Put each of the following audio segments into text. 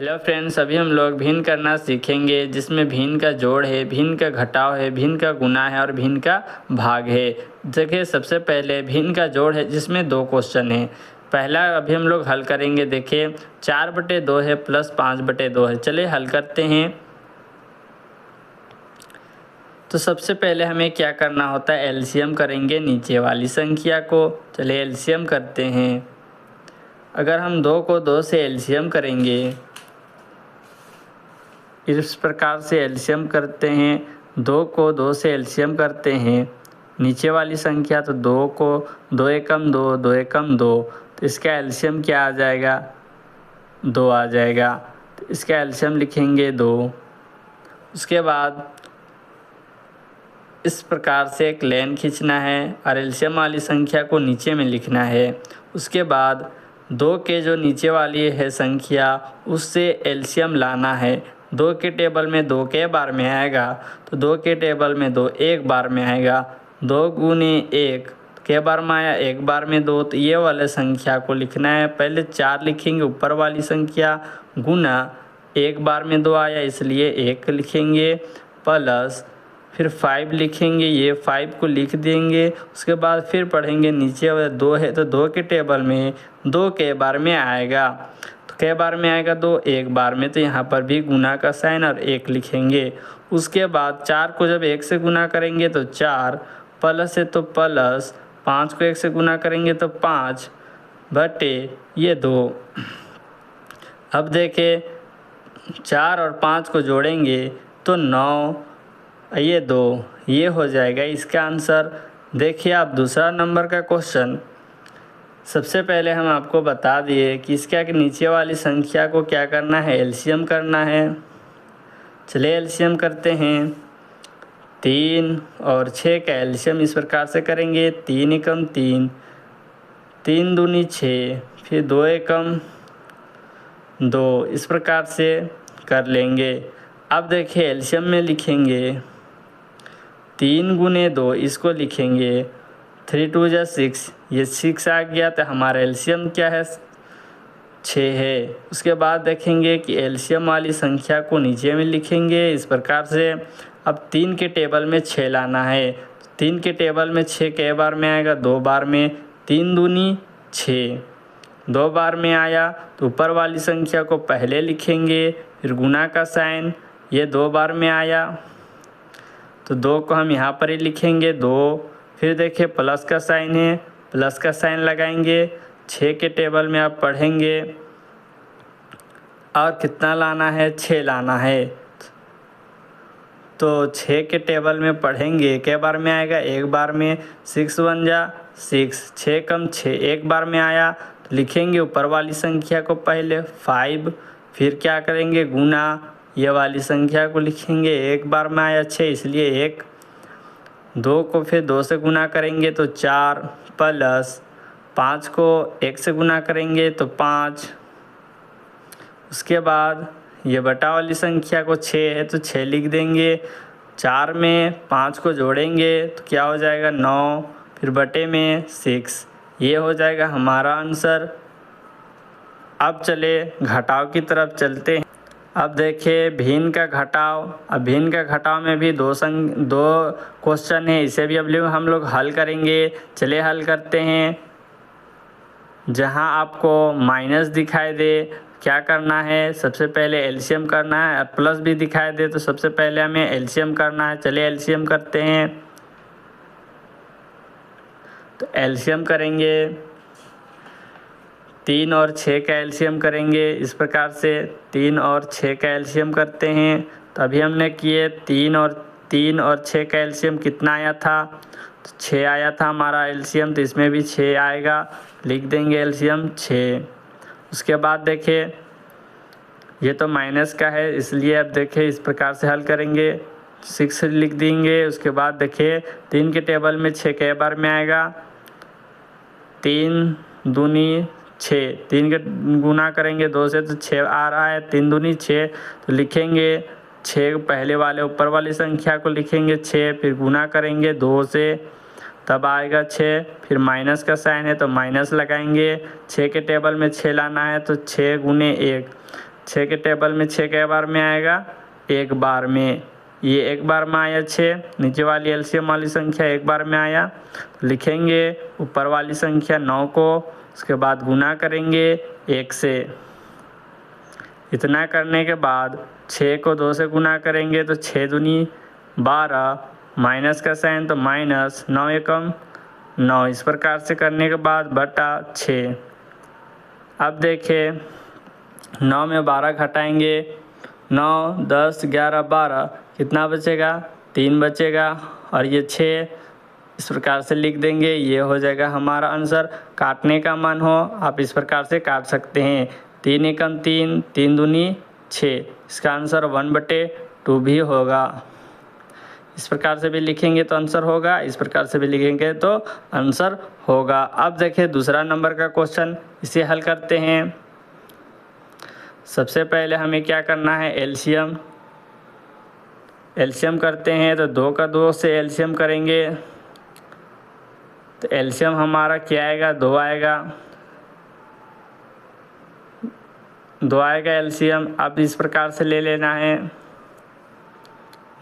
Hello friends, अभी हम लोग भिन्न करना सीखेंगे, जिसमें भिन्न का जोड़ है, भिन्न का घटाव है, भिन्न का गुणा है और भिन्न का भाग है। देखिए, सबसे पहले भिन्न का जोड़ है, जिसमें दो क्वेश्चन है। पहला अभी हम लोग हल करेंगे। देखिए, 4/2 है प्लस 5/2 है। चलिए हल करते हैं। तो सबसे पहले हमें क्या करना होता है, एलसीएम करेंगे नीचे वाली संख्या को। चलिए एलसीएम करते हैं। अगर हम 2 को 2 से एलसीएम करेंगे, इस प्रकार से एलसीएम करते हैं। 2 को 2 से एलसीएम करते हैं नीचे वाली संख्या, तो 2 को 2 एकम 2, 2 एकम 2, तो इसका एलसीएम क्या आ जाएगा, 2 आ जाएगा। तो इसका एलसीएम लिखेंगे 2। उसके बाद इस प्रकार से एक लाइन खींचना है और एलसीएम वाली संख्या को नीचे में लिखना है। उसके बाद 2 के जो नीचे वाली है संख्या, उससे एलसीएम लाना है। 2 के टेबल में 2 के बार में आएगा, तो 2 के टेबल में 2 एक बार में आएगा। 2 गुने 1 के बार में आया, एक बार में 2, तो ये वाले संख्या को लिखना है। पहले 4 लिखेंगे ऊपर वाली संख्या, गुना 1 बार में 2 आया इसलिए 1 लिखेंगे, प्लस फिर 5 लिखेंगे, ये 5 को लिख देंगे। उसके बाद फिर पढ़ेंगे नीचे वाला 2 है, तो 2 के टेबल में 2 के बार में आएगा, तो के बार में आएगा 2 एक बार में, तो यहाँ पर भी गुना का साइन और 1 लिखेंगे। उसके बाद 4 को जब 1 से गुना करेंगे तो 4, प्लस है तो प्लस, 5 को 1 से गुना करेंगे तो 5 बटे ये 2। अब देखें, 4 और 5 को जोड़ेंगे तो 9, ये 2, ये हो जाएगा इसका आंसर। देखिए आप दूसरा नंबर का क्वेश्चन, सबसे पहले हम आपको बता दिए कि इसका कि नीचे वाली संख्या को क्या करना है, एलसीएम करना है। चलिए एलसीएम करते हैं। 3 और 6 का एलसीएम इस प्रकार से करेंगे, 3 एकम 3, 3 दूनी 6, फिर 2 एकम 2, इस प्रकार से कर लेंगे। अब देखिए एलसीएम में लिखेंगे 3 गुने 2, इसको लिखेंगे 3 2 जा 6, ये 6 आ गया, तो हमारा एलसीएम क्या है, 6 है। उसके बाद देखेंगे कि एलसीएम वाली संख्या को नीचे में लिखेंगे इस प्रकार से। अब 3 के टेबल में 6 लाना है। 3 के टेबल में 6 के बार में आएगा, 2 बार में, 3 दूनी 6, 2 बार में आया, तो ऊपर वाली संख्या को पहले लिखेंगे, फिर गुना का साइन, ये 2 बार में आया, तो 2 को हम यहाँ पर ही लिखेंगे 2। फिर देखिए प्लस का साइन है, प्लस का साइन लगाएंगे। 6 के टेबल में आप पढ़ेंगे और कितना लाना है, 6 लाना है, तो 6 के टेबल में पढ़ेंगे, के बार में आएगा, एक बार में, 6 1 जा 6, 6 कम 6, एक बार में आया, तो लिखेंगे ऊपर वाली संख्या को पहले 5, फिर क्या करेंगे, गुना, ये वाली संख्या को लिखेंगे, एक बार में आया 6 इसलिए 1, 2 को फिर 2 से गुना करेंगे तो 4, प्लस 5 को 1 से गुना करेंगे तो 5। उसके बाद ये बटा वाली संख्या को 6 है तो 6 लिख देंगे। 4 में 5 को जोड़ेंगे तो क्या हो जाएगा, 9, फिर बटे में 6, ये हो जाएगा हमारा आंसर। अब चले घटाव की तरफ चलते हैं। अब देखिए भिन्न का घटाव। अब भिन्न का घटाव में भी दो क्वेश्चन है, इसे भी अब हम लोग हल करेंगे। चलिए हल करते हैं। जहां आपको माइनस दिखाई दे क्या करना है, सबसे पहले एलसीएम करना है। प्लस भी दिखाई दे तो सबसे पहले हमें एलसीएम करना है। चलिए एलसीएम करते हैं। तो एलसीएम करेंगे, 3 और 6 का एलसीएम करेंगे इस प्रकार से। 3 और 6 का एलसीएम करते हैं, तो अभी हमने किए 3 और 6 का एलसीएम कितना आया था, तो 6 आया था हमारा एलसीएम, तो इसमें भी 6 आएगा, लिख देंगे एलसीएम 6। उसके बाद देखिए ये तो माइनस का है, इसलिए अब देखिए इस प्रकार से हल करेंगे, 6 लिख देंगे। उसके बाद देखिए 3 के टेबल में 6 के बार में आएगा, 3 दूनी 6, 3 के गुना करेंगे 2 से तो 6 आ रहा है, 3 दूनी 6, तो लिखेंगे 6 पहले वाले ऊपर वाली संख्या को लिखेंगे 6, फिर गुना करेंगे 2 से तब आएगा 6, फिर माइनस का साइन है तो माइनस लगाएंगे। 6 के टेबल में 6 लाना है तो 6 गुने 1, 6 के टेबल में 6 के बार में आएगा, एक बार में। ये एक बार में आया 6, नीचे वाली एलसीएम वाली संख्या एक बार में आया, तो लिखेंगे ऊपर वाली संख्या 9 को, उसके बाद गुना करेंगे 1 से। इतना करने के बाद 6 को 2 से गुना करेंगे तो 6 दूनी 12, माइनस का साइन तो माइनस, 9 एकम 9। इस प्रकार से करने के बाद बटा 6। अब देखिए 9 में 12 घटाएंगे, 9, 10, 11, 12, कितना बचेगा? 3 बचेगा। और ये 6 इस प्रकार से लिख देंगे, ये हो जाएगा हमारा आंसर। काटने का मन हो आप इस प्रकार से काट सकते हैं, 3 एकम 3, 3 दूनी 6। इसका आंसर 1/2 भी होगा। इस प्रकार से भी लिखेंगे तो आंसर होगा, इस प्रकार से भी लिखेंगे तो आंसर होगा। अब देखिए दूसरा नंबर का क्वेश्चन, इसे हल करते हैं। सबसे पहले हमें क्या करना है? एलसीएम करते हैं तो 2 का 2 से एलसीएम करेंगे तो एलसीएम हमारा क्या आएगा? 2 आएगा, 2 आएगा एलसीएम। अब इस प्रकार से ले लेना है,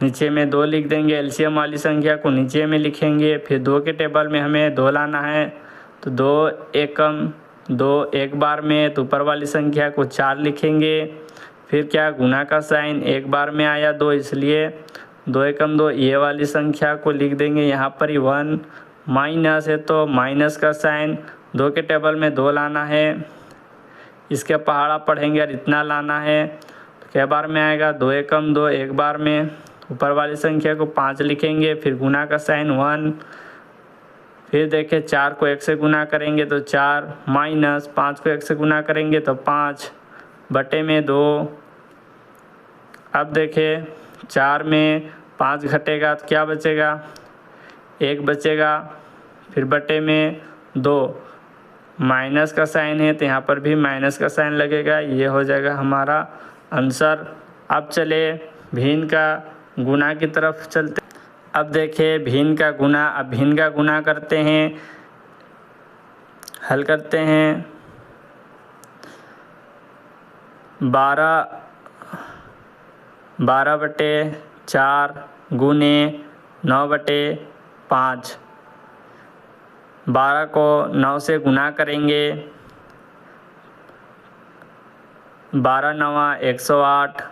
नीचे में 2 लिख देंगे, एलसीएम वाली संख्या को नीचे में लिखेंगे। फिर 2 के टेबल में हमें 2 लाना है, तो 2 एकम 2 एक बार में, तो ऊपर वाली संख्या को 4 लिखेंगे। फिर क्या? गुना का साइन एक बार में आया 2, इसलिए 2 एकम 2, ये वाली संख्या को लिख देंगे यहाँ पर ही 1, माइनस है तो माइनस का साइन, 2 के टेबल में 2 लाना है, इसके पहाड़ा पढ़ेंगे और इतना लाना है, तो क्या बार में आएगा? 2 एकम 2 एक बार में, ऊपर वाली संख्या को 5 लिखेंगे। फिर गुना का साइन 1, फिर देखिए 4 को 1 से गुना करेंगे तो 4, माइनस 5 को 1 से गुना करेंगे तो 5 बटे में 2। अब देखिए 4 में 5 घटेगा तो क्या बचेगा? 1 बचेगा। फिर बटे में 2, माइनस का साइन है तो यहाँ पर भी माइनस का साइन लगेगा, ये हो जाएगा हमारा आंसर। अब चले भिन्न का गुना की तरफ चलते। अब देखिए भिन्न का गुना, अब भिन्न का गुना करते हैं, हल करते हैं। 12/4 गुने 9/5। 12 को 9 से गुना करेंगे, 12 9 108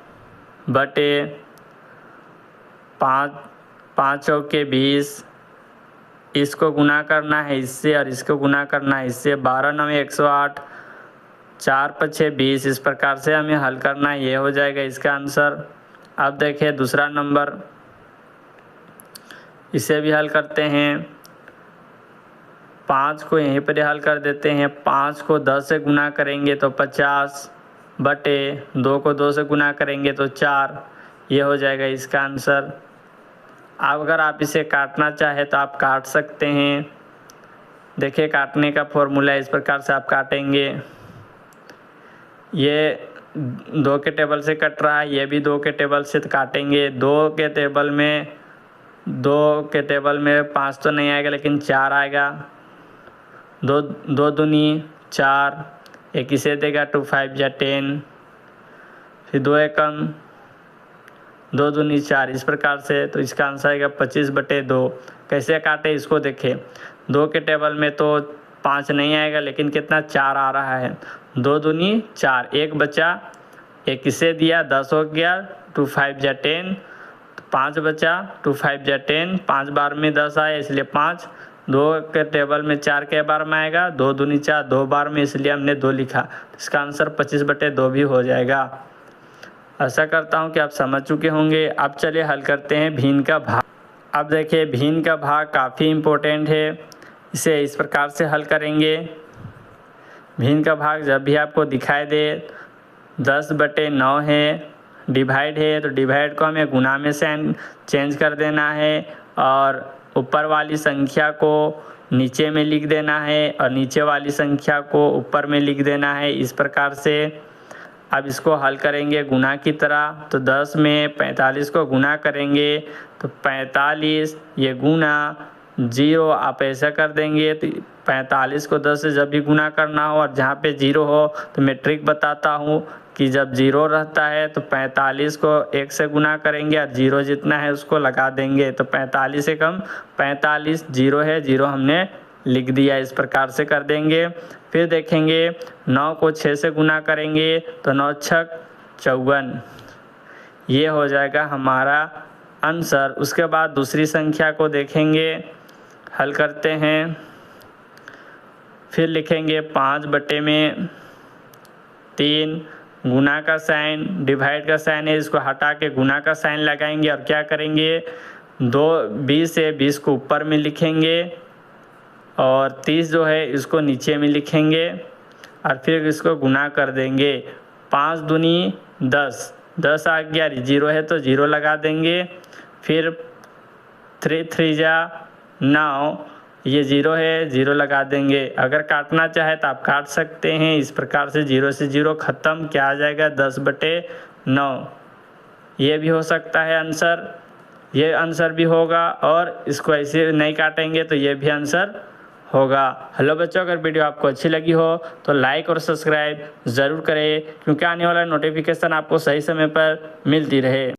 बटे 5, 5 चौके 20। इसको गुना करना है इससे और इसको गुना करना है इससे, 12 9 108, 4 5 20। इस प्रकार से हमें हल करना है, ये हो जाएगा इसका आंसर। अब देखिए दूसरा नंबर, इसे भी हल करते हैं। 5 को यहीं पर हल कर देते हैं, 5 को 10 से गुना करेंगे तो 50 बटे 2 को 2 से गुना करेंगे तो 4, ये हो जाएगा इसका आंसर। अब अगर आप इसे काटना चाहे तो आप काट सकते हैं। देखिए काटने का फॉर्मूला इस प्रकार से आप काटेंगे, ये 2 के टेबल से कट रहा है, ये भी 2 के टेबल से काटेंगे। 2 के टेबल में 5 तो नहीं आएगा लेकिन 4 आएगा, 2 दूनी 4, एक इसे देगा 2 5 या 10। फिर 2 एकम 2 दूनी 4, इस प्रकार से, तो इसका आंसर आएगा 25/2। कैसे काटे इसको देखें, 2 के टेबल में तो 5 नहीं आएगा लेकिन कितना 4 आ रहा है, 2 दूनी 4, एक बचा, एक इसे दिया 10 हो गया, 2 5 या 10, 5 बचा, 2 5 या 10, 5 बार में 10 आया इसलिए 5, 2 के टेबल में 4 के बार में आएगा, 2 दूनी 4 2 बार में, इसलिए हमने 2 लिखा। इसका आंसर 25/2 भी हो जाएगा। आशा करता हूँ कि आप समझ चुके होंगे। अब चलिए हल करते हैं भिन्न का भाग। अब देखिए भिन्न का भाग काफ़ी इम्पोर्टेंट है, इसे इस प्रकार से हल करेंगे। भिन्न का भाग जब भी आपको दिखाई दे 10/9 है, डिवाइड है तो डिवाइड को हमें गुना में से चेंज कर देना है और ऊपर वाली संख्या को नीचे में लिख देना है और नीचे वाली संख्या को ऊपर में लिख देना है, इस प्रकार से। अब इसको हल करेंगे गुना की तरह, तो 10 में 45 को गुना करेंगे तो 45, ये गुना 0 आप ऐसा कर देंगे। तो 45 को 10 से जब भी गुना करना हो और जहाँ पे 0 हो तो मैं ट्रिक बताता हूँ कि जब 0 रहता है तो 45 को 1 से गुना करेंगे और 0 जितना है उसको लगा देंगे। तो 45 से कम 45, 0 है, 0 हमने लिख दिया। इस प्रकार से कर देंगे। फिर देखेंगे 9 को 6 से गुना करेंगे तो 9 छक 54, ये हो जाएगा हमारा आंसर। उसके बाद दूसरी संख्या को देखेंगे, हल करते हैं। फिर लिखेंगे 5/3, गुना का साइन, डिवाइड का साइन है, इसको हटा के गुना का साइन लगाएंगे और क्या करेंगे 20 है, 20 को ऊपर में लिखेंगे और 30 जो है इसको नीचे में लिखेंगे और फिर इसको गुना कर देंगे। 5 दूनी 10, 10 आ गया, 0 है तो 0 लगा देंगे। फिर 3 3 जा 9, ये 0 है, 0 लगा देंगे। अगर काटना चाहे तो आप काट सकते हैं। इस प्रकार से 0 से 0 ख़त्म, क्या आ जाएगा 10/9, ये भी हो सकता है आंसर। ये आंसर भी होगा और इसको ऐसे नहीं काटेंगे तो ये भी आंसर होगा। हेलो बच्चों, अगर वीडियो आपको अच्छी लगी हो तो लाइक और सब्सक्राइब ज़रूर करें, क्योंकि आने वाला नोटिफिकेशन आपको सही समय पर मिलती रहे।